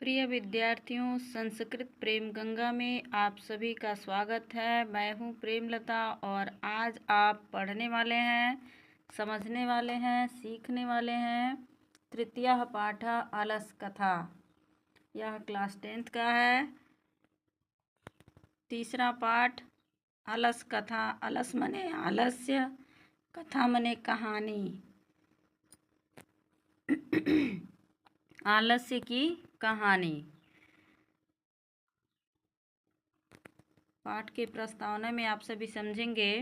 प्रिय विद्यार्थियों, संस्कृत प्रेम गंगा में आप सभी का स्वागत है। मैं हूं प्रेमलता और आज आप पढ़ने वाले हैं, समझने वाले हैं, सीखने वाले हैं तृतीय पाठ अलस कथा। यह क्लास 10th का है। तीसरा पाठ अलस कथा। अलस मने आलस्य, कथा मने कहानी। आलस्य की कहानी। पाठ के प्रस्तावना में आप सभी समझेंगे।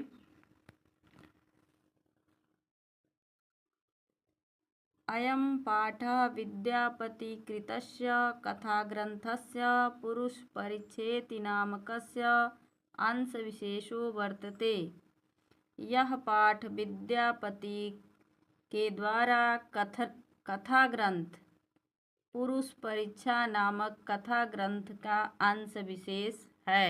अयं पाठः विद्यापतिकृतस्य कथाग्रन्थस्य पुरुषपरिच्छेति नामकस्य अंशविशेषो वर्तते। यह पाठ विद्यापति के द्वारा कथाग्रंथ पुरुष परीक्षा नामक कथा ग्रंथ का अंश विशेष है।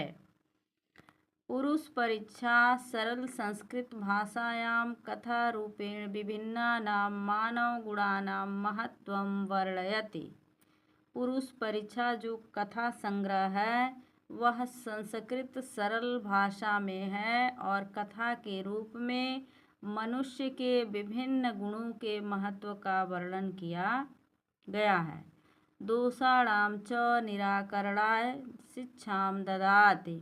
पुरुष परीक्षा सरल संस्कृत भाषायां कथारूपेण विभिन्नानां मानवगुणानां महत्त्वं वर्णयति। पुरुष परीक्षा जो कथा संग्रह है वह संस्कृत सरल भाषा में है और कथा के रूप में मनुष्य के विभिन्न गुणों के महत्व का वर्णन किया गया है। दोषाणां च निराकरणाय शिक्षां ददाति,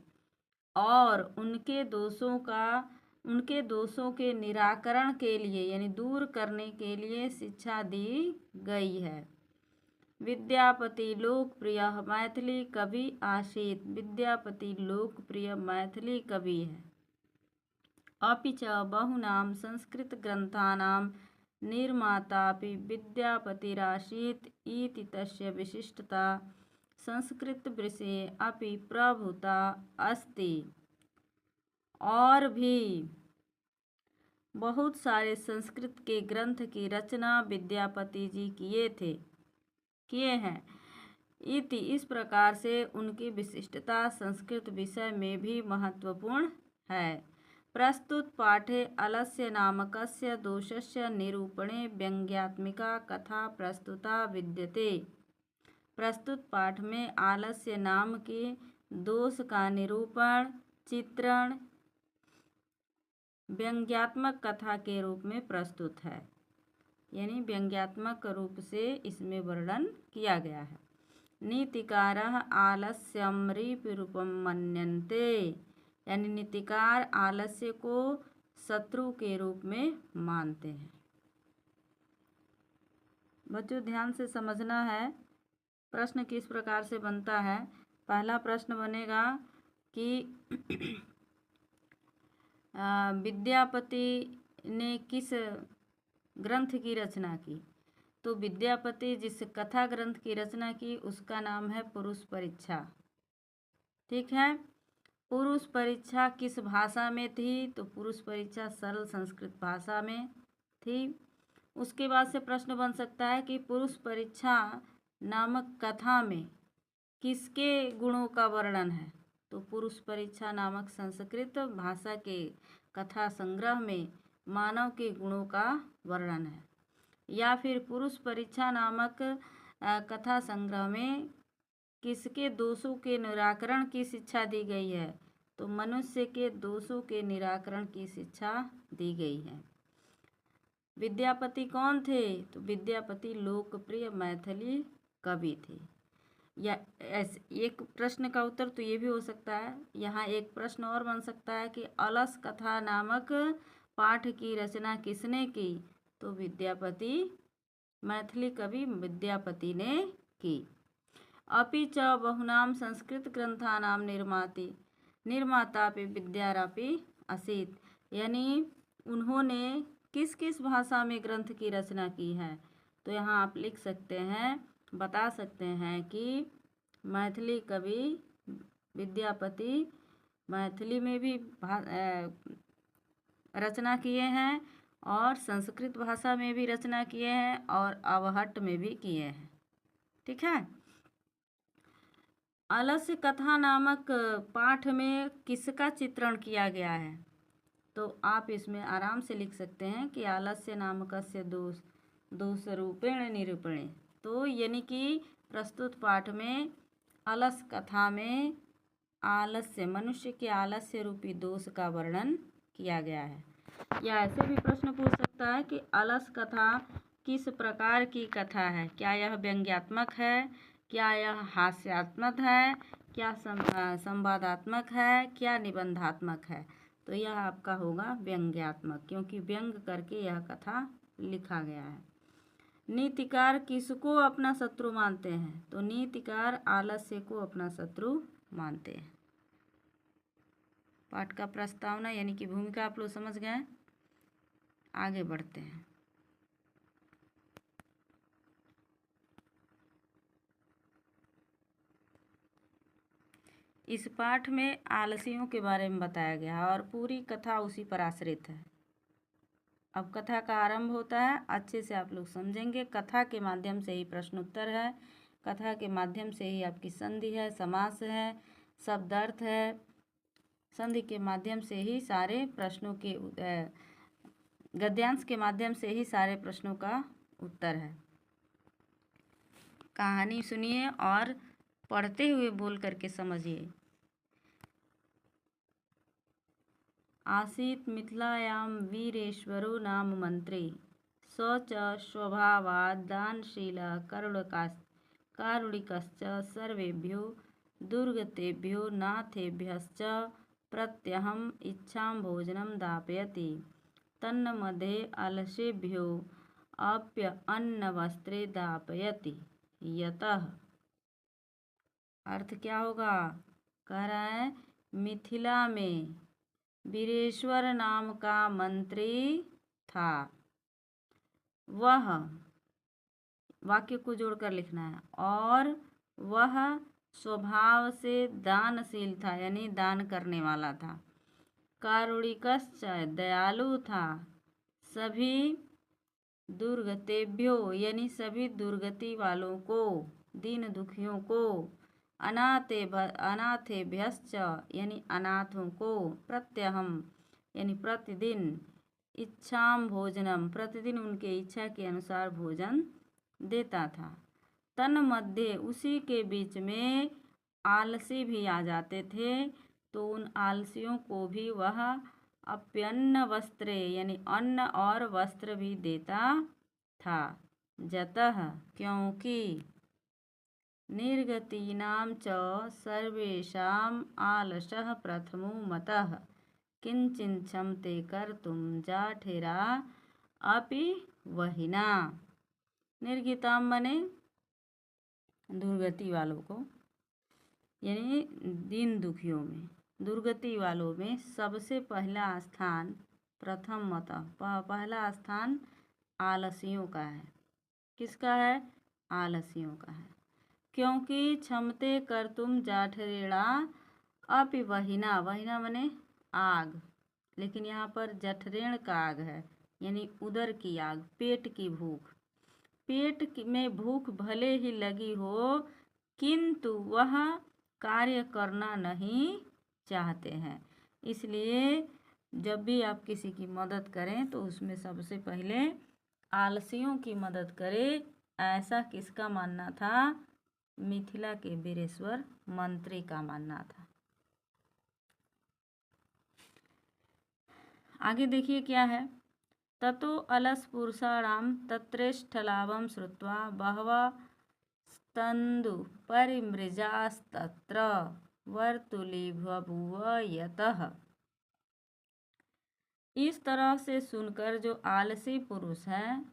और उनके दोषों के निराकरण के लिए यानी दूर करने के लिए शिक्षा दी गई है। विद्यापति लोकप्रिय मैथिली कवि आसीत्। विद्यापति लोकप्रिय मैथिली कवि है। अपि च बहूनां संस्कृतग्रन्थानां निर्मातापि विद्यापतिरासीत् इति तस्य विशिष्टता। संस्कृतविषये अपि प्रभुता अस्ति। और भी बहुत सारे संस्कृत के ग्रंथ की रचना विद्यापति जी किए हैं। इति इस प्रकार से उनकी विशिष्टता संस्कृत विषय में भी महत्वपूर्ण है। प्रस्तुत पाठे अलस्य नामकस्य दोषस्य निरूपणे व्यंग्यात्मिका कथा प्रस्तुता विद्यते। प्रस्तुत पाठ में आलस्य नाम के दोष का निरूपण, चित्रण व्यंग्यात्मक कथा के रूप में प्रस्तुत है, यानी व्यंग्यात्मक रूप से इसमें वर्णन किया गया है। नीतिकारः आलस्यं रिपुरूपं मन्यन्ते, यानी नीतिकार आलस्य को शत्रु के रूप में मानते हैं। बच्चों ध्यान से समझना है। प्रश्न किस प्रकार से बनता है। पहला प्रश्न बनेगा कि विद्यापति ने किस ग्रंथ की रचना की। तो विद्यापति जिस कथा ग्रंथ की रचना की उसका नाम है पुरुष परीक्षा। ठीक है। पुरुष परीक्षा किस भाषा में थी। तो पुरुष परीक्षा सरल संस्कृत भाषा में थी। उसके बाद से प्रश्न बन सकता है कि पुरुष परीक्षा नामक कथा में किसके गुणों का वर्णन है। तो पुरुष परीक्षा नामक संस्कृत भाषा के कथा संग्रह में मानव के गुणों का वर्णन है। या फिर पुरुष परीक्षा नामक कथा संग्रह में किसके दोषों के निराकरण की शिक्षा दी गई है। तो मनुष्य के दोषों के निराकरण की शिक्षा दी गई है। विद्यापति कौन थे। तो विद्यापति लोकप्रिय मैथिली कवि थे। या एक प्रश्न का उत्तर तो ये भी हो सकता है। यहाँ एक प्रश्न और बन सकता है कि अलस कथा नामक पाठ की रचना किसने की। तो विद्यापति मैथिली कवि विद्यापति ने की। अपि च बहुनां संस्कृत ग्रंथानां निर्मातापि विद्यापति आसीत्, यानी उन्होंने किस किस भाषा में ग्रंथ की रचना की है। तो यहाँ आप लिख सकते हैं, बता सकते हैं कि मैथिली कवि विद्यापति मैथिली में भी रचना किए हैं और संस्कृत भाषा में भी रचना किए हैं और अवहट्ट में भी किए हैं। ठीक है। अलस्य कथा नामक पाठ में किसका चित्रण किया गया है। तो आप इसमें आराम से लिख सकते हैं कि आलस्य नामकस्य दोष रूपेण निरूपणे, तो यानी कि प्रस्तुत पाठ में अलस कथा में आलस्य, मनुष्य के आलस्य रूपी दोष का वर्णन किया गया है। या ऐसे भी प्रश्न पूछ सकता है कि अलस कथा किस प्रकार की कथा है? क्या यह व्यंग्यात्मक है, क्या यह हास्यात्मक है, क्या संवादात्मक है, क्या निबंधात्मक है? तो यह आपका होगा व्यंग्यात्मक, क्योंकि व्यंग करके यह कथा लिखा गया है। नीतिकार किसको अपना शत्रु मानते हैं? तो नीतिकार आलस्य को अपना शत्रु मानते हैं। पाठ का प्रस्तावना यानी कि भूमिका आप लोग समझ गए। आगे बढ़ते हैं। इस पाठ में आलसियों के बारे में बताया गया है और पूरी कथा उसी पर आश्रित है। अब कथा का आरंभ होता है, अच्छे से आप लोग समझेंगे। कथा के माध्यम से ही प्रश्न उत्तर है, कथा के माध्यम से ही आपकी संधि है, समास है, शब्दार्थ है। संधि के माध्यम से ही सारे प्रश्नों के गद्यांश के माध्यम से ही सारे प्रश्नों का उत्तर है। कहानी सुनिए और पढ़ते हुए बोल करके समझिए। आसीत् मिथिलायां वीरेश्वरो नाम मंत्री, स च स्वभावात् दानशीलः कारुणिकश्च सर्वेभ्यो दुर्गतेभ्यो नाथेभ्यश्च प्रत्यहम् इच्छां भोजनं दापयति। तन्मध्ये अलसेभ्यो अन्नवस्त्रे दापयति। यतः अर्थ क्या होगा? कह रहा है मिथिला में वीरेश्वर नाम का मंत्री था। वह, वाक्य को जोड़कर लिखना है, और वह स्वभाव से दानशील था, यानी दान करने वाला था। कारुणिकश्च, दयालु था। सभी दुर्गतेभ्यो, यानी सभी दुर्गति वालों को, दीन दुखियों को, अनाथेभ्यश्च, यानी अनाथों को, प्रत्यहम, यानी प्रतिदिन, इच्छाम भोजनम, प्रतिदिन उनके इच्छा के अनुसार भोजन देता था। तन्मध्ये, उसी के बीच में आलसी भी आ जाते थे, तो उन आलसियों को भी वह अप्यन्न वस्त्रे, यानी अन्न और वस्त्र भी देता था। जतः, क्योंकि, निर्गतीनां च सर्वेषाम् आलसः प्रथमो मतः, किंचित् क्षमते कर्तुं जाठेरा अपि वहिना। निर्गताम माने दुर्गति वालों को, यानी दीन दुखियों में, दुर्गति वालों में सबसे पहला स्थान, प्रथम मत, पहला स्थान आलसियों का है। किसका है? आलसियों का है। क्योंकि क्षमते कर्तुम जाठरेणा अपि वहिना, वहिना माने आग, लेकिन यहाँ पर जठरेण का आग है, यानी उदर की आग, पेट की भूख। पेट में भूख भले ही लगी हो, किंतु वह कार्य करना नहीं चाहते हैं। इसलिए जब भी आप किसी की मदद करें तो उसमें सबसे पहले आलसियों की मदद करें, ऐसा किसका मानना था? मिथिला के वीरेश्वर मंत्री का मानना था। आगे देखिए क्या है। ततो अलस पुरुषाणाम तत्रेष्ठलाभं श्रुत्वा बहवः स्तंदु परिमृजास्तत्र वर्तुलीभूव यतः। इस तरह से सुनकर जो आलसी पुरुष है,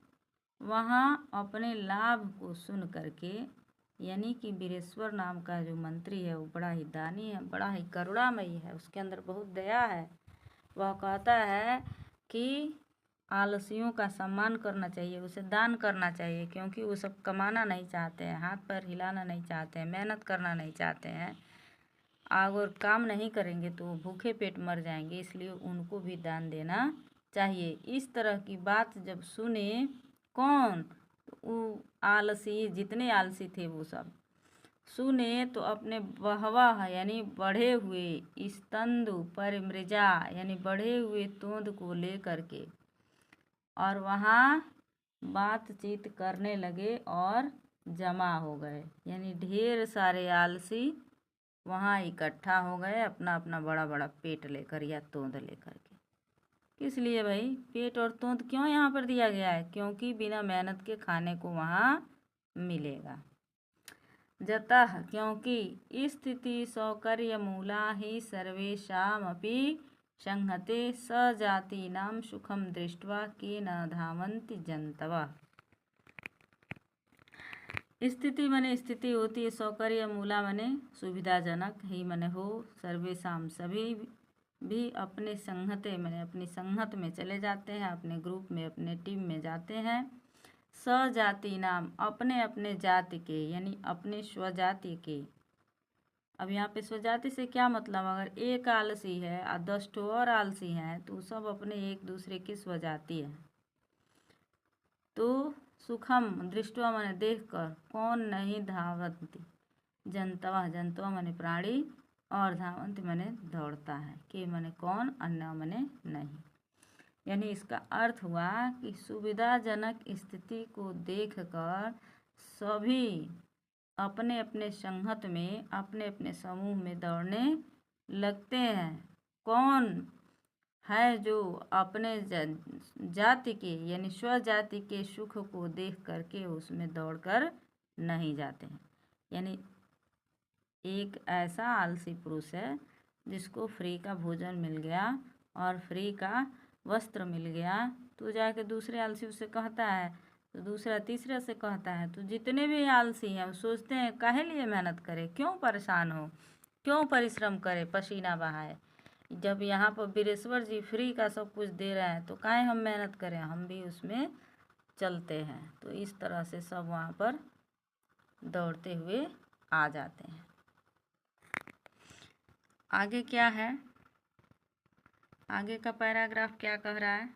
वहाँ अपने लाभ को सुन करके, यानी कि वीरेश्वर नाम का जो मंत्री है वो बड़ा ही दानी है, बड़ा ही करुणामयी है, उसके अंदर बहुत दया है। वह कहता है कि आलसियों का सम्मान करना चाहिए, उसे दान करना चाहिए, क्योंकि वो सब कमाना नहीं चाहते हैं, हाथ पैर हिलाना नहीं चाहते हैं, मेहनत करना नहीं चाहते हैं, अगर काम नहीं करेंगे तो भूखे पेट मर जाएंगे, इसलिए उनको भी दान देना चाहिए। इस तरह की बात जब सुने कौन? तो वो आलसी, जितने आलसी थे वो सब सुने तो अपने बहवा, यानी बढ़े हुए, स्तंदु परिमृजा, यानी बढ़े हुए तोंद को ले करके, और वहाँ बातचीत करने लगे और जमा हो गए, यानी ढेर सारे आलसी वहाँ इकट्ठा हो गए अपना अपना बड़ा बड़ा पेट लेकर या तोंद लेकर के। किस लिए भाई? पेट और तोंद क्यों यहाँ पर दिया गया है? क्योंकि बिना मेहनत के खाने को वहाँ मिलेगा। जतः क्योंकि स्थिति सौकर्यमूला हि सर्वेषामपि संहते सजातीनां सुखम दृष्ट्वा के न धावन्ति जन्तवः। स्थिति माने स्थिति होती है, सौकर्य मूला माने सुविधाजनक, ही माने हो, सर्वेशाम सभी भी अपने संहते माने अपनी संहत में चले जाते हैं, अपने ग्रुप में अपने टीम में जाते हैं। सजाति नाम अपने अपने जाति के, यानी अपने स्वजाति के। अब यहाँ पे स्वजाति से क्या मतलब? अगर एक आलसी है और 10 ठो और आलसी हैं तो सब अपने एक दूसरे की स्वजाति है। तो सुखम दृष्टवा माने देखकर, कौन नहीं धावंती, जंतवा जंतवा माने प्राणी, और धावंती माने दौड़ता है, के माने कौन, अन्य माने नहीं। यानी इसका अर्थ हुआ कि सुविधाजनक स्थिति को देखकर सभी अपने अपने संहत में अपने अपने समूह में दौड़ने लगते हैं। कौन है? जो अपने जाति के यानी स्वजाति के सुख को देख करके उसमें दौड़कर नहीं जाते हैं। यानी एक ऐसा आलसी पुरुष है जिसको फ्री का भोजन मिल गया और फ्री का वस्त्र मिल गया, तो जाके दूसरे आलसी उससे कहता है, तो दूसरा तीसरे से कहता है। तो जितने भी आलसी हैं वो सोचते हैं काहे लिए मेहनत करे, क्यों परेशान हो, क्यों परिश्रम करे, पसीना बहाए, जब यहाँ पर वीरेश्वर जी फ्री का सब कुछ दे रहे हैं तो काहे हम मेहनत करें, हम भी उसमें चलते हैं। तो इस तरह से सब वहाँ पर दौड़ते हुए आ जाते हैं। आगे क्या है? आगे का पैराग्राफ क्या कह रहा है?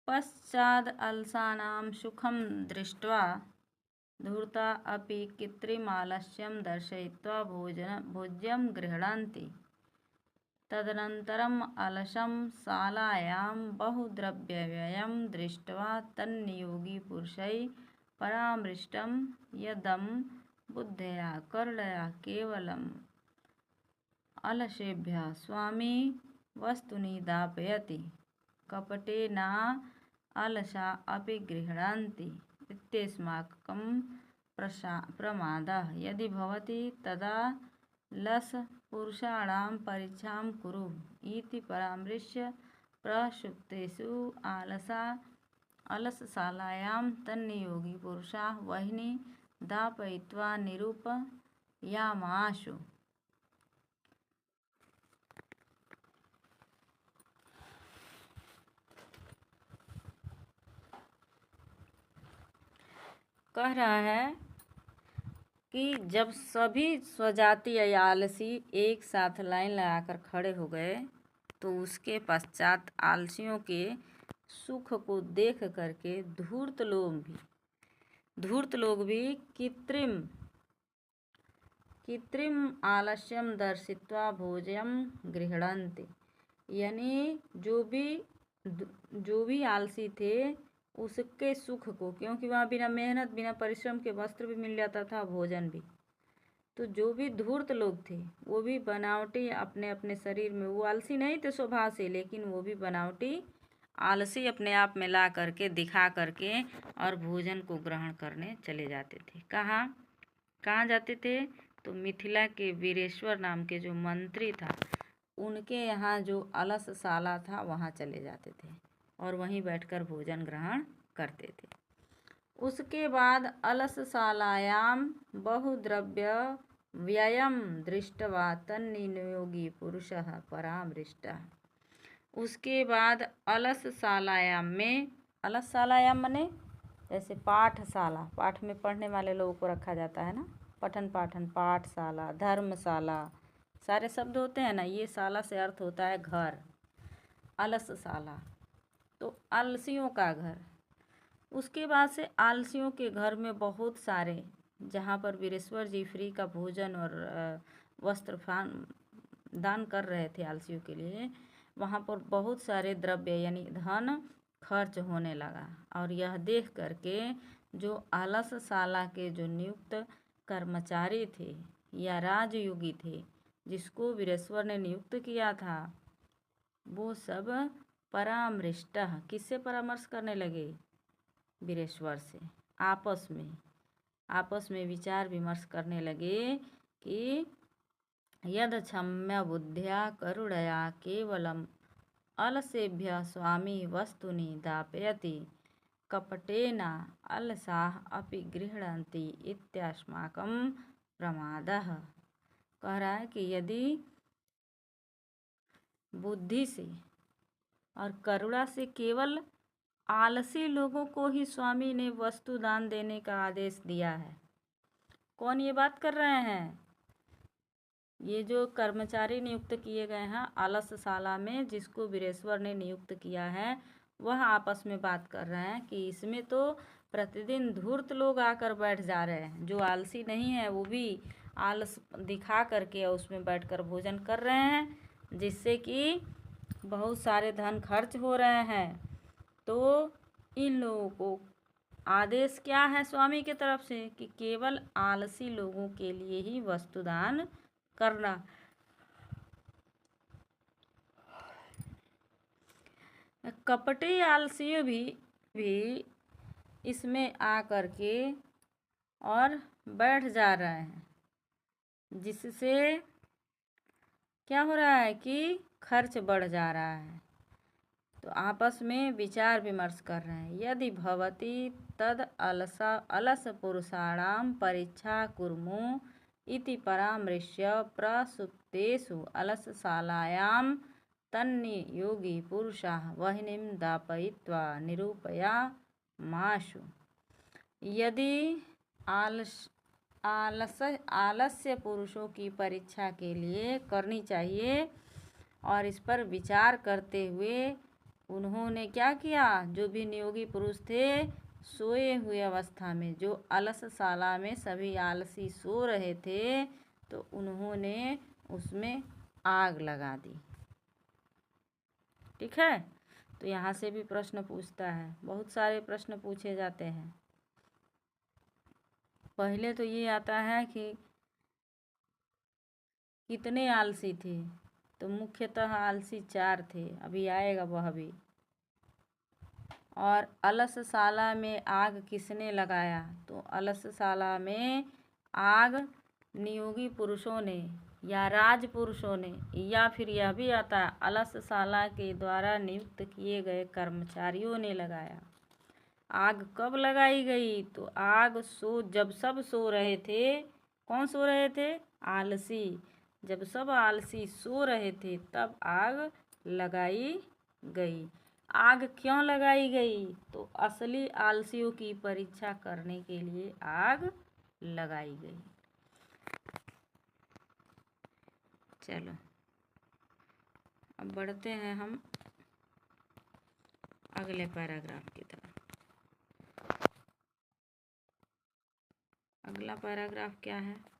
पश्चाद अलसानां सुखम दृष्ट्वा धूर्ता अपि कृत्रिमालस्यं दर्शयित्वा भोज्यं गृह्णन्ति। तदनन्तरम् अलसं शालायां बहुद्रव्यव्ययं दृष्ट्वा तन्नियोगी पुरुषैः परामृष्टं यदं बुद्धया कर्णया केवलम् अलसेभ्यः स्वामी वस्तूनि दापयति, कपटेन अलसा अपि गृह्णन्ति इत्यस्माकं प्रमादः यदि भवति तदा लसपुरुषाणां परीक्षां कुरु इति परामृश्य प्रसुप्तेषु अलसशालायां तन्नियोगी पुरुषाः वह्नि दापयित्वा निरूपयामासु। कह रहा है कि जब सभी स्वजाति या आलसी एक साथ लाइन लगाकर खड़े हो गए तो उसके पश्चात आलसियों के सुख को देख करके धूर्त लोग भी कृत्रिम आलस्यम दर्शित्वा भोज्यम गृह्णन्ति, यानी जो भी आलसी थे उसके सुख को, क्योंकि वहाँ बिना मेहनत बिना परिश्रम के वस्त्र भी मिल जाता था, भोजन भी। तो जो भी धूर्त लोग थे वो भी बनावटी अपने अपने शरीर में, वो आलसी नहीं थे स्वभाव से, लेकिन वो भी बनावटी आलसी अपने आप में ला करके दिखा करके और भोजन को ग्रहण करने चले जाते थे। कहाँ जाते थे? तो मिथिला के वीरेश्वर नाम के जो मंत्री था उनके यहाँ जो अलसशाला था वहाँ चले जाते थे और वहीं बैठकर भोजन ग्रहण करते थे। उसके बाद अलसशालायां बहुद्रव्य व्ययं दृष्ट्वा तन्नियोगी पुरुषः परामृष्टः। उसके बाद अलसशालायां माने जैसे पाठशाला, पाठ में पढ़ने वाले लोगों को रखा जाता है ना, पठन पाठन, पाठशाला, धर्मशाला, सारे शब्द होते हैं ना, ये शाला से अर्थ होता है घर, अलसशाला तो आलसियों का घर। उसके बाद से आलसियों के घर में बहुत सारे, जहाँ पर वीरेश्वर जी फ्री का भोजन और वस्त्र दान कर रहे थे आलसियों के लिए, वहाँ पर बहुत सारे द्रव्य यानी धन खर्च होने लगा। और यह देख करके जो अलसशाला के जो नियुक्त कर्मचारी थे या राजयोगी थे जिसको वीरेश्वर ने नियुक्त किया था, वो सब परामृष्ट किससे परामर्श करने लगे? वीरेश्वर से। आपस में विचार विमर्श करने लगे कि यद क्षम्य बुद्ध्या करुणया केवलम अलसेभ्य स्वामी वस्तुनि दापयति कपटेन अलसाः अपि गृह्णन्ति इत्यस्माकं प्रमादः। कह रहा है कि यदि बुद्धि से और करुणा से केवल आलसी लोगों को ही स्वामी ने वस्तु दान देने का आदेश दिया है। कौन ये बात कर रहे हैं? ये जो कर्मचारी नियुक्त किए गए हैं अलसशाला में, जिसको वीरेश्वर ने नियुक्त किया है, वह आपस में बात कर रहे हैं कि इसमें तो प्रतिदिन धूर्त लोग आकर बैठ जा रहे हैं। जो आलसी नहीं है वो भी आलस दिखा करके उसमें बैठकर भोजन कर रहे हैं, जिससे कि बहुत सारे धन खर्च हो रहे हैं। तो इन लोगों को आदेश क्या है स्वामी की तरफ से कि केवल आलसी लोगों के लिए ही वस्तुदान करना। कपटी आलसियों भी इसमें आ कर के और बैठ जा रहे हैं, जिससे क्या हो रहा है कि खर्च बढ़ जा रहा है। तो आपस में विचार विमर्श कर रहे हैं। यदि भवती तद अलस पुरुषाणाम परीक्षा कुर्मो इति परामृश्य प्रसुप्तेषु अलसशालायां तन्नियोगी पुरुषाः वह्निं दापयित्वा निरूपयामाशु। यदि आलस्य पुरुषों की परीक्षा के लिए करनी चाहिए, और इस पर विचार करते हुए उन्होंने क्या किया? जो भी नियोगी पुरुष थे सोए हुए अवस्था में, जो अलसशाला में सभी आलसी सो रहे थे, तो उन्होंने उसमें आग लगा दी। ठीक है, तो यहाँ से भी प्रश्न पूछता है, बहुत सारे प्रश्न पूछे जाते हैं। पहले तो ये आता है कि कितने आलसी थे, तो मुख्यतः आलसी 4 थे, अभी आएगा वह भी। और अलसशाला में आग किसने लगाया? तो अलसशाला में आग नियोगी पुरुषों ने या राजपुरुषों ने, या फिर यह भी आता है अलसशाला के द्वारा नियुक्त किए गए कर्मचारियों ने लगाया। आग कब लगाई गई? तो आग जब सब सो रहे थे। कौन सो रहे थे? आलसी। जब सब आलसी सो रहे थे तब आग लगाई गई। आग क्यों लगाई गई? तो असली आलसियों की परीक्षा करने के लिए आग लगाई गई। चलो अब बढ़ते हैं हम अगले पैराग्राफ की तरफ। अगला पैराग्राफ क्या है?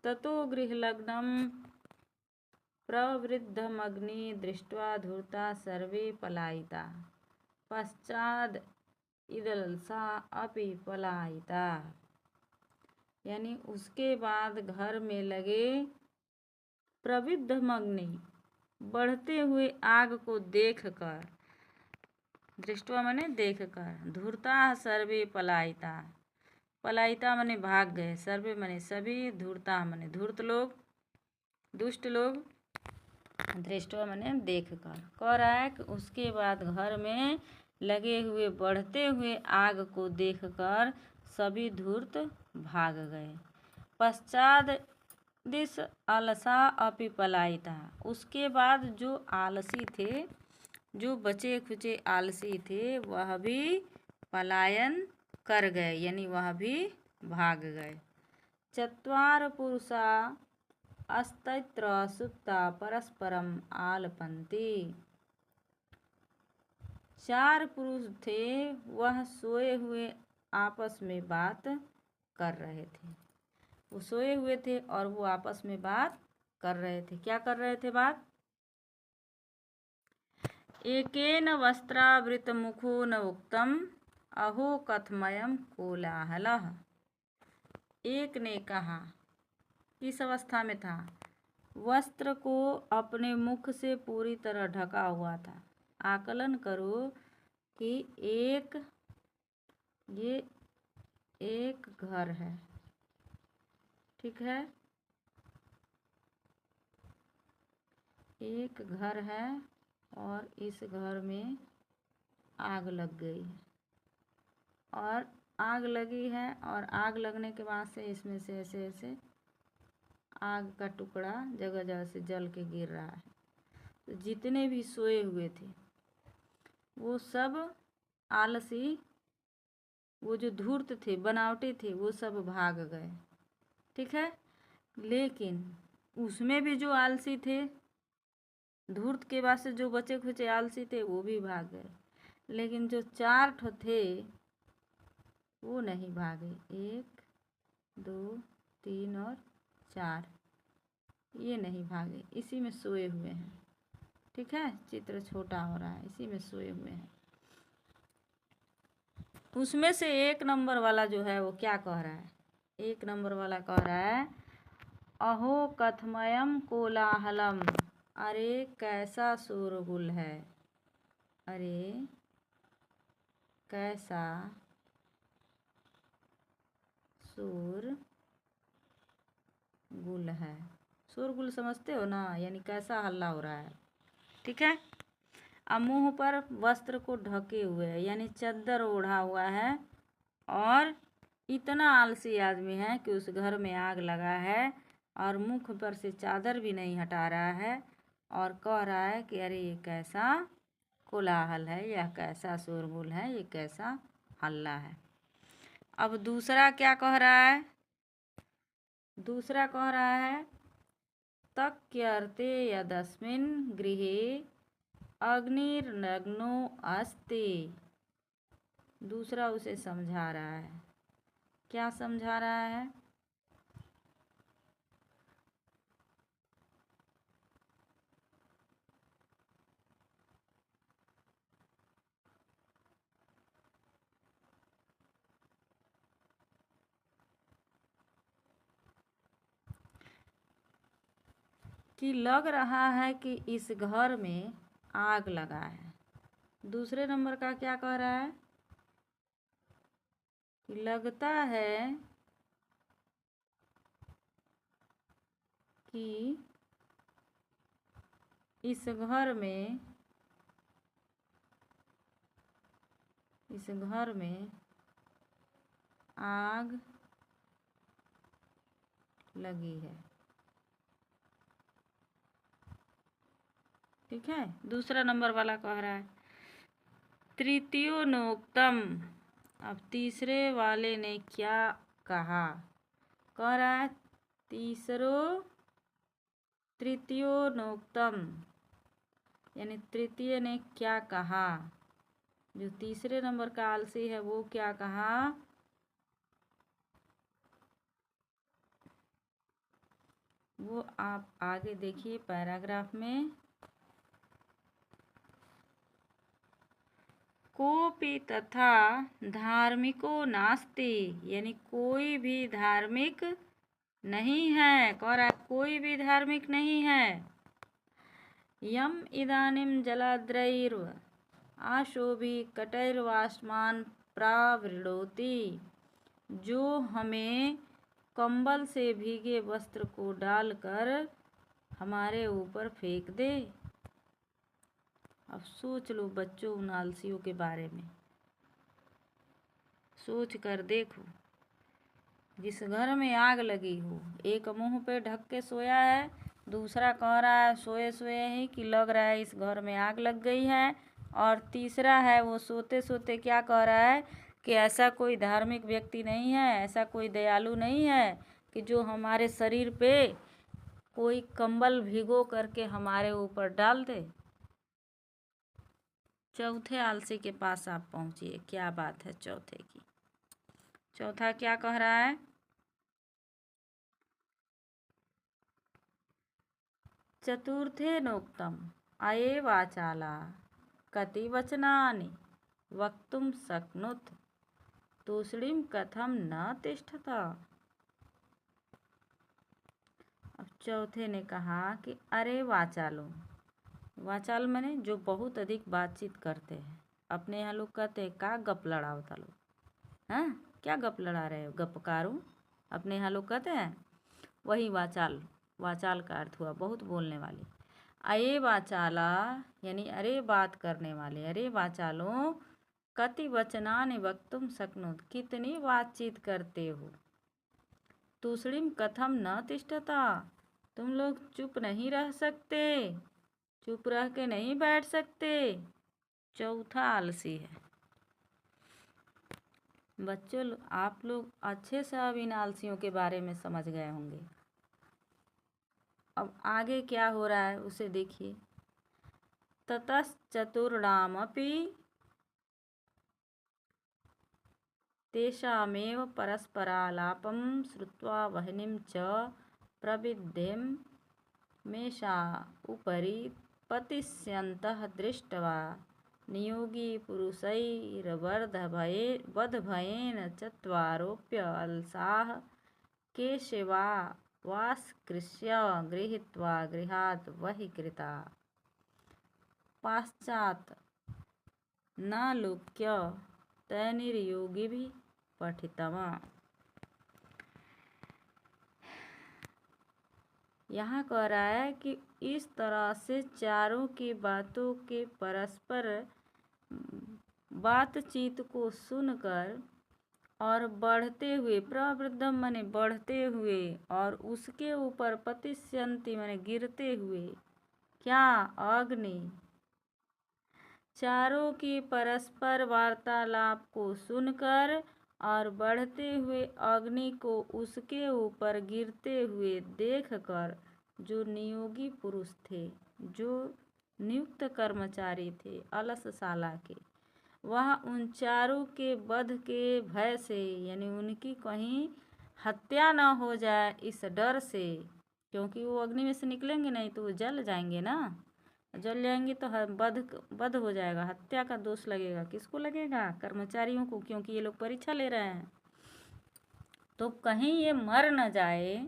ततो गृहलग्नं प्रवृद्धमग्नि दृष्ट्वा धूर्ता सर्वे पलायिता पश्चाद इदलसा अपि पलायिता। यानी उसके बाद घर में लगे प्रवृद्धमग्नि, बढ़ते हुए आग को देखकर, दृष्टवा माने देखकर, धूर्ता सर्वे पलायिता, पलायिता माने भाग गए, सर्वे माने सभी, धूर्ता माने धूर्त लोग, दुष्ट लोग, दृष्टवा माने देखकर। कह रहा है कि उसके बाद घर में लगे हुए बढ़ते हुए आग को देखकर सभी धूर्त भाग गए। पश्चात दिस अलसा अपि पलायिता, उसके बाद जो आलसी थे, जो बचे खुचे आलसी थे, वह भी पलायन कर गए, यानी वह भी भाग गए। चत्वार पुरुषा अस्तत्र सुप्ता परस्परम आलपन्ति। 4 पुरुष थे, वह सोए हुए आपस में बात कर रहे थे। वो सोए हुए थे और वो आपस में बात कर रहे थे। क्या कर रहे थे बात? एकेन वस्त्रावृतमुखो न उक्तम अहो कथमयम कोलाहलः। एक ने कहा, किस अवस्था में था? वस्त्र को अपने मुख से पूरी तरह ढका हुआ था। आकलन करो कि ये एक घर है, ठीक है, एक घर है और इस घर में आग लग गई है और आग लगी है और आग लगने के बाद से इसमें से ऐसे ऐसे आग का टुकड़ा जगह जगह से जल के गिर रहा है। तो जितने भी सोए हुए थे वो सब आलसी, वो जो धूर्त थे, बनावटी थे, वो सब भाग गए, ठीक है। लेकिन उसमें भी जो आलसी थे, धूर्त के बाद से जो बचे खुचे आलसी थे वो भी भाग गए, लेकिन जो 4 ठो थे वो नहीं भागे। 1 2 3 और 4 ये नहीं भागे, इसी में सोए हुए हैं, ठीक है। चित्र छोटा हो रहा है, इसी में सोए हुए हैं। उसमें से 1 नंबर वाला जो है वो क्या कह रहा है? 1 नंबर वाला कह रहा है, अहो कथमयम कोलाहलम, अरे कैसा शोरगुल है, अरे कैसा शोरगुल है। शोरगुल समझते हो ना, यानी कैसा हल्ला हो रहा है, ठीक है। अब मुंह पर वस्त्र को ढके हुए है, यानी चद्दर ओढ़ा हुआ है और इतना आलसी आदमी है कि उस घर में आग लगा है और मुख पर से चादर भी नहीं हटा रहा है और कह रहा है कि अरे ये कैसा कोलाहल है, यह कैसा शोरगुल है, ये कैसा हल्ला है। अब दूसरा क्या कह रहा है? दूसरा कह रहा है, तक्यर्ते यदस्मिन् गृहे अग्निर्नग्नो अस्ति। दूसरा उसे समझा रहा है। क्या समझा रहा है? कि लग रहा है कि इस घर में आग लगा है। दूसरे नंबर का क्या कह रहा है? कि लगता है कि इस घर में आग लगी है, ठीक है। दूसरा नंबर वाला कह रहा है, तृतीयो नोक्तम। अब तीसरे वाले ने क्या कहा? कह रहा है तृतीयो नोक्तम, यानी तृतीय ने क्या कहा। जो तीसरे नंबर का आलसी है वो क्या कहा? वो आप आगे देखिए पैराग्राफ में। कोपि तथा धार्मिको नास्ति, यानी कोई भी धार्मिक नहीं है। कह रहा है कोई भी धार्मिक नहीं है। यम इदानीम जलाद्रैर्व आशोभि कटैर्वास्मान प्रावृणोति, जो हमें कंबल से भीगे वस्त्र को डालकर हमारे ऊपर फेंक दे। अब सोच लो बच्चों, उन आलसियों के बारे में सोच कर देखो। जिस घर में आग लगी हो, एक मुंह पे ढक के सोया है, दूसरा कह रहा है सोए सोए ही कि लग रहा है इस घर में आग लग गई है, और तीसरा है वो सोते सोते क्या कह रहा है कि ऐसा कोई धार्मिक व्यक्ति नहीं है, ऐसा कोई दयालु नहीं है कि जो हमारे शरीर पे कोई कंबल भिगो करके हमारे ऊपर डाल दे। चौथे आलसी के पास आप पहुंचिए, क्या बात है चौथे की। चौथा क्या कह रहा है? चतुर्थे नोक्तम अये वाचाला, कति वचनानि वक्तुं शक्नुत तूष्णीं कथम न तिष्ठता। अब चौथे ने कहा कि अरे वाचालो, वाचाल माने जो बहुत अधिक बातचीत करते हैं। अपने यहाँ लोग कहते हैं का गप लड़ावता लोग, हाँ क्या गप लड़ा रहे हो, गपकारू अपने यहाँ लोग कहते हैं, वही वाचाल। वाचाल का अर्थ हुआ बहुत बोलने वाले। अये वाचाला यानी अरे बात करने वाले, अरे वाचालो कति वचनानि वक्तुम शक्नुत, कितनी बातचीत करते हो। तूष्णीम कथम न तिष्ठता, तुम लोग चुप नहीं रह सकते, चुप रह के नहीं बैठ सकते। चौथा आलसी है। बच्चों आप लोग अच्छे से अब इन आलसियों के बारे में समझ गए होंगे। अब आगे क्या हो रहा है उसे देखिए। ततश्चतुर्णामपि तेषामेव परस्परालापं श्रुत्वा वह्निं च प्रविद्धेम मेषा उपरि पतिष्यन्तः दृष्ट्वा नियोगी पुरुषैर्वधभयेन चत्वारोऽप्य अलसाः केशवा वास्कृष्य गृहीत्वा गृहात् बहिकृता पाश्चात् न लोक्य तैर्नियोगिभिः पठितवा। यहाँ कह रहा है कि इस तरह से चारों की बातों के परस्पर बातचीत को सुनकर और बढ़ते हुए, प्रवृद्धम माने बढ़ते हुए, और उसके ऊपर पतिष्यन्ति माने गिरते हुए, क्या अग्नि, चारों की परस्पर वार्तालाप को सुनकर और बढ़ते हुए अग्नि को उसके ऊपर गिरते हुए देखकर जो नियोगी पुरुष थे, जो नियुक्त कर्मचारी थे अलसशाला के, वह उन चारों के वध के भय से यानी उनकी कहीं हत्या न हो जाए इस डर से, क्योंकि वो अग्नि में से निकलेंगे नहीं तो वो जल जाएंगे ना, जल जाएंगे तो वध हो जाएगा, हत्या का दोष लगेगा। किसको लगेगा? कर्मचारियों को, क्योंकि ये लोग परीक्षा ले रहे हैं। तो कहीं ये मर न जाए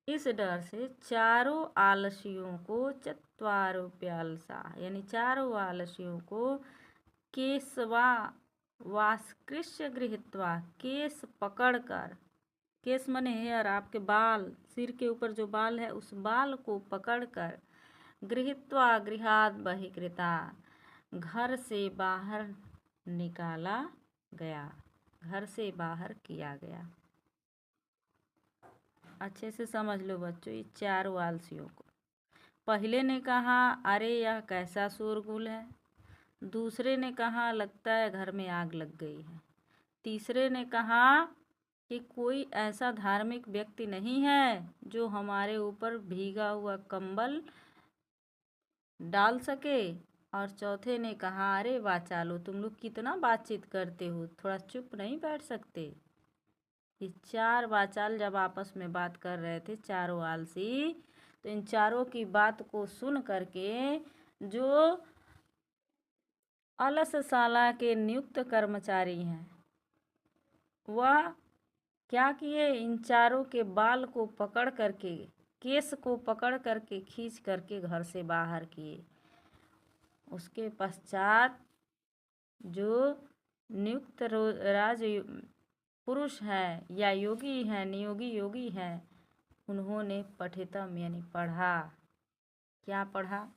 इस डर से चारों आलसियों को, चत्वारोप्यालसा यानी चारों आलसियों को, केशवा वास्कृष्य गृहीत्वा केश पकड़कर, केश मने हेयर, आपके बाल, सिर के ऊपर जो बाल है उस बाल को पकड़कर, गृहीत्वा गृहात् बहिकृता घर से बाहर निकाला गया, घर से बाहर किया गया। अच्छे से समझ लो बच्चों ये चारों आलसियों को। पहले ने कहा अरे यह कैसा शोरगुल है, दूसरे ने कहा लगता है घर में आग लग गई है, तीसरे ने कहा कि कोई ऐसा धार्मिक व्यक्ति नहीं है जो हमारे ऊपर भीगा हुआ कंबल डाल सके, और चौथे ने कहा अरे वाचालो तुम लोग कितना बातचीत करते हो, थोड़ा चुप नहीं बैठ सकते। ये चार वाचाल जब आपस में बात कर रहे थे, चारों आलसी, तो इन चारों की बात को सुन करके जो अलसशाला के नियुक्त कर्मचारी हैं वह क्या किए, इन चारों के बाल को पकड़ करके, केस को पकड़ करके खींच करके घर से बाहर किए। उसके पश्चात जो नियुक्त राज पुरुष है या योगी है, नियोगी योगी है, उन्होंने पठितम यानी पढ़ा। क्या पढ़ा?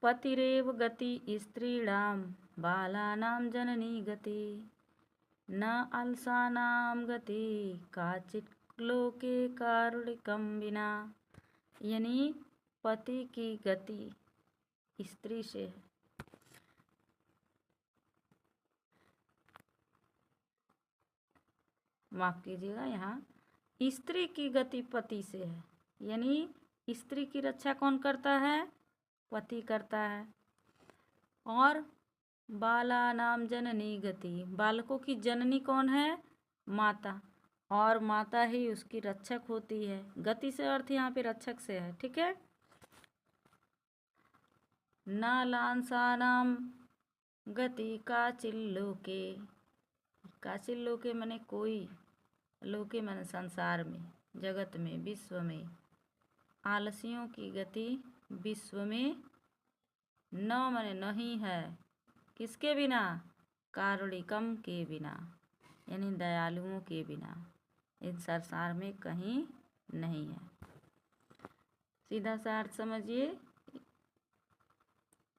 पतिरेव गति स्त्रीणाम बालानां जननी गति, न अलसानां गति काचित् लोके कारुणिकं विना। यानी पति की गति स्त्री से है, माफ कीजिएगा, यहाँ स्त्री की गति पति से है, यानी स्त्री की रक्षा कौन करता है? पति करता है। और बाला नाम जननी गति, बालकों की जननी कौन है? माता, और माता ही उसकी रक्षक होती है। गति से अर्थ यहाँ पे रक्षक से है, ठीक है। नालांसानां गति काचिल्लोके। काचिल्लोके माने कोई, लोके माने संसार में, जगत में, विश्व में। आलसियों की गति विश्व में न माने नहीं है, किसके बिना? कारुणिकम के बिना, यानी दयालुओं के बिना इस संसार में कहीं नहीं है। सीधा सा अर्थ समझिए,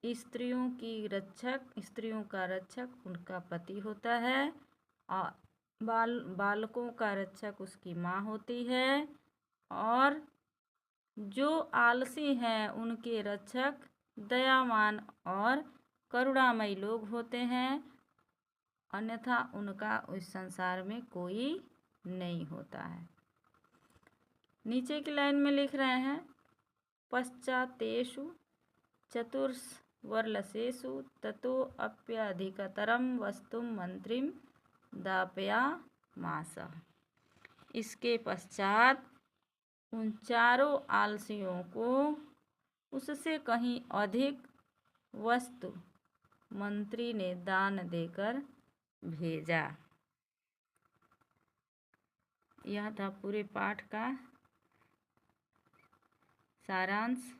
स्त्रियों की रक्षक, स्त्रियों का रक्षक उनका पति होता है और बालकों का रक्षक उसकी माँ होती है, और जो आलसी हैं उनके रक्षक दयावान और करुणामयी लोग होते हैं, अन्यथा उनका उस संसार में कोई नहीं होता है। नीचे की लाइन में लिख रहे हैं, पश्चातेषु चतुर्वर्लसेषु ततो अप्यधिकतरं वस्तुं मंत्रिं दापयामास। इसके पश्चात उन चारों आलसियों को उससे कहीं अधिक वस्तु मंत्री ने दान देकर भेजा। यह था पूरे पाठ का सारांश।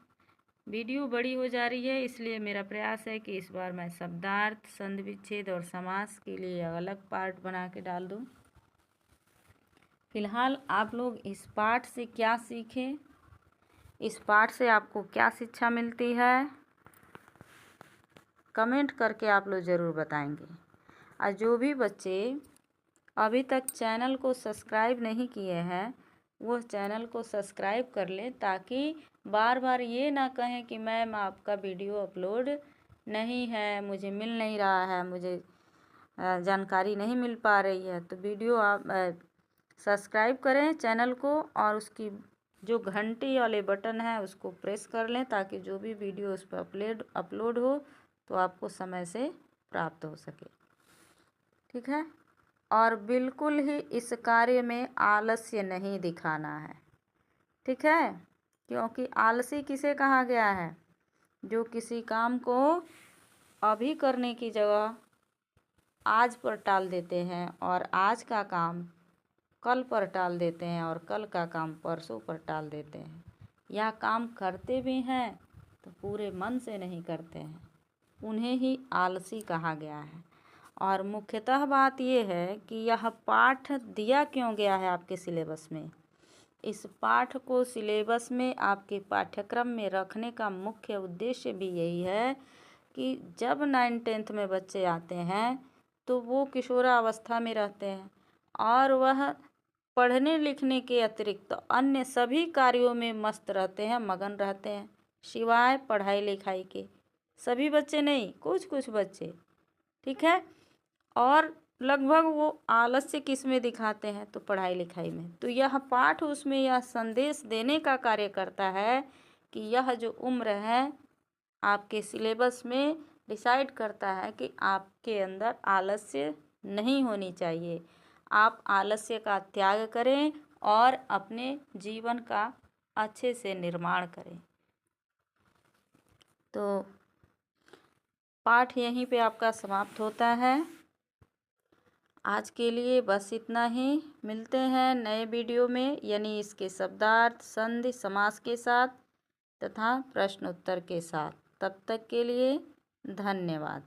वीडियो बड़ी हो जा रही है, इसलिए मेरा प्रयास है कि इस बार मैं शब्दार्थ, संधि विच्छेद और समास के लिए अलग पार्ट बना के डाल दूं। फिलहाल आप लोग इस पाठ से क्या सीखें, इस पाठ से आपको क्या शिक्षा मिलती है, कमेंट करके आप लोग ज़रूर बताएंगे। और जो भी बच्चे अभी तक चैनल को सब्सक्राइब नहीं किए हैं वो चैनल को सब्सक्राइब कर लें, ताकि बार बार ये ना कहें कि मैम आपका वीडियो अपलोड नहीं है, मुझे मिल नहीं रहा है, मुझे जानकारी नहीं मिल पा रही है। तो वीडियो आप सब्सक्राइब करें चैनल को, और उसकी जो घंटी वाले बटन है उसको प्रेस कर लें, ताकि जो भी वीडियो उस पर अपलोड हो तो आपको समय से प्राप्त हो सके। ठीक है, और बिल्कुल ही इस कार्य में आलस्य नहीं दिखाना है। ठीक है, क्योंकि आलसी किसे कहा गया है? जो किसी काम को अभी करने की जगह आज पर टाल देते हैं, और आज का काम कल पर टाल देते हैं, और कल का काम परसों पर टाल देते हैं। यह काम करते भी हैं तो पूरे मन से नहीं करते हैं, उन्हें ही आलसी कहा गया है। और मुख्यतः बात यह है कि यह पाठ दिया क्यों गया है आपके सिलेबस में। इस पाठ को सिलेबस में आपके पाठ्यक्रम में रखने का मुख्य उद्देश्य भी यही है कि जब 9th-10th में बच्चे आते हैं तो वो किशोरावस्था में रहते हैं, और वह पढ़ने लिखने के अतिरिक्त तो अन्य सभी कार्यों में मस्त रहते हैं, मगन रहते हैं, सिवाय पढ़ाई लिखाई के। सभी बच्चे नहीं, कुछ कुछ बच्चे। ठीक है, और लगभग वो आलस्य किस में दिखाते हैं? तो पढ़ाई लिखाई में। तो यह पाठ उसमें यह संदेश देने का कार्य करता है कि यह जो उम्र है आपके सिलेबस में डिसाइड करता है कि आपके अंदर आलस्य नहीं होनी चाहिए। आप आलस्य का त्याग करें और अपने जीवन का अच्छे से निर्माण करें। तो पाठ यहीं पे आपका समाप्त होता है। आज के लिए बस इतना ही। मिलते हैं नए वीडियो में, यानी इसके शब्दार्थ, संधि, समास के साथ तथा प्रश्न उत्तर के साथ। तब तक के लिए धन्यवाद।